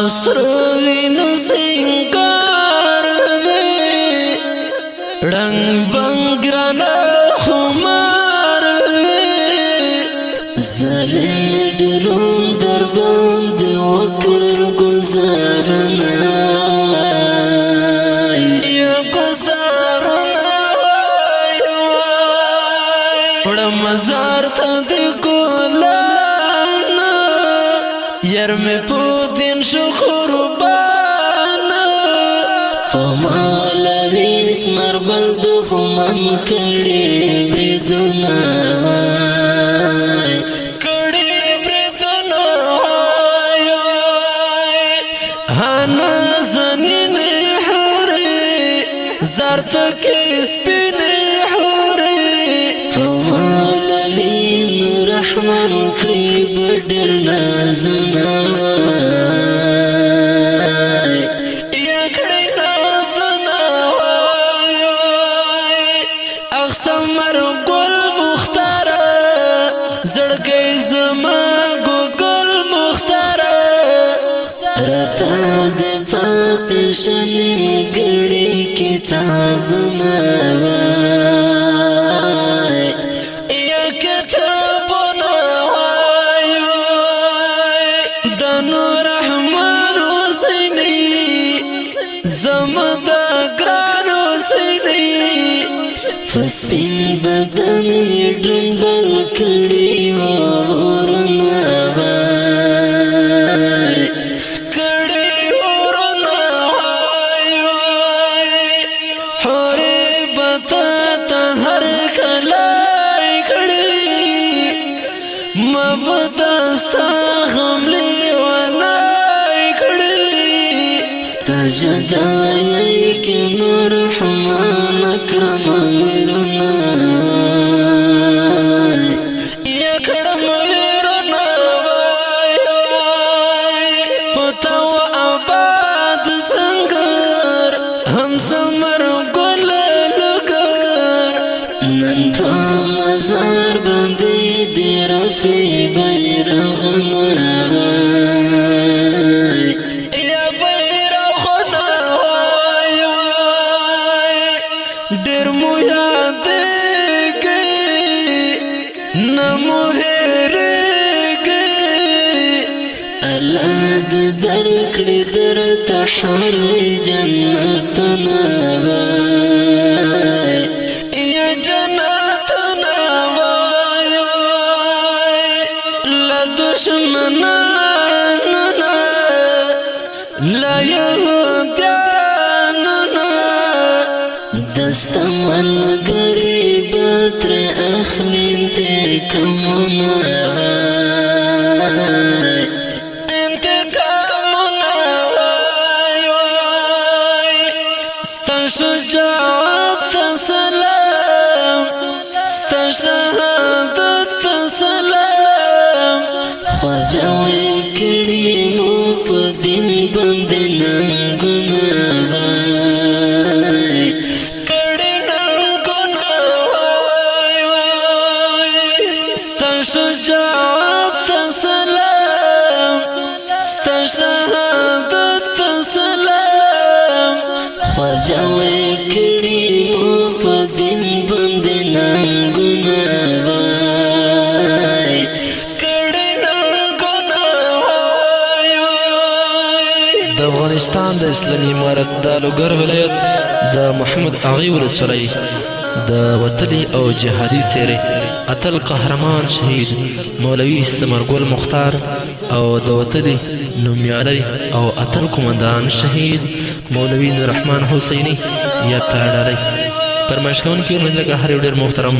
سروینو سنگار وی رنگ بنگرانا خمار وی زلی ڈرون در بند وکر گزارنا یا گزارنا وڑا مزار تا دی گولانا یر میں پودین شو قربانا فمالوی اسمر بلدو خمان کڑی بریدونا زارتك سبيني حوري فوالين رحمن قريب درنا زناي يا كرينا زناي أخسم مرقل مختار زرقي زماغو قل مختار رتاد فاتشني قري كتاب نواي يا كتاب نواي دانو رحمن حسيني زمدا قران حسيني فسبين بدن يدن بالكلي وورنا مبدستا غملی ونای کڑی ستا جدائی کی نور حمان اکرم ویرنای یا کرم ویرنای پتا و آباد سنگر ہم سمر گل لگر ننفا مزار بندی رفي بيرغنا يا بيرغنا دير ميادك نمهرك الأد درك لدر تحر جنتنا يا جنتنا دشمنا لا يهداننا دستمن قريبات أخلي انتقامنا انتقامنا استشجاعت سلام استشهادت سلام خواجوی کڑی مفدین بندنان گناوائی کڑی نان گناوائی ستا شجاعت سلام ستا شہادت سلام خواجوی کڑی مفدین بندنان گناوائی د افغانستان د اسلامي امارت د لوګر ولایت د محمد اغي ولسوالۍ د وتلي او جهادي څېرې اتل قهرمان شهید مولوي ثمرګل مختار او د وتلي نومیالي او اتل قومندان شهید مولوي نوررحمان حسیني یا تاړلۍ فرمایش کوونکي لکه هر یو ډېر محترم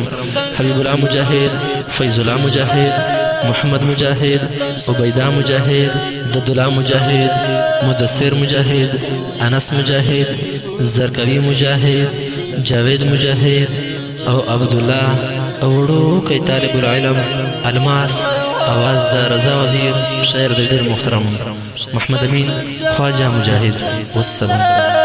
حبیب الله مجاهد فیض الله مجاهد محمد مجاهد عبیده مجاهد ددلا مجاهد مدثر مجاهد انس مجاهد زرکوي مجاهد جاوید مجاهد او عبدالله اوړو کوي طالب العلم الماس आवाज دا رضا وزیر شاعر د ډېر محترم محمد امین خواجه مجاهد والسلام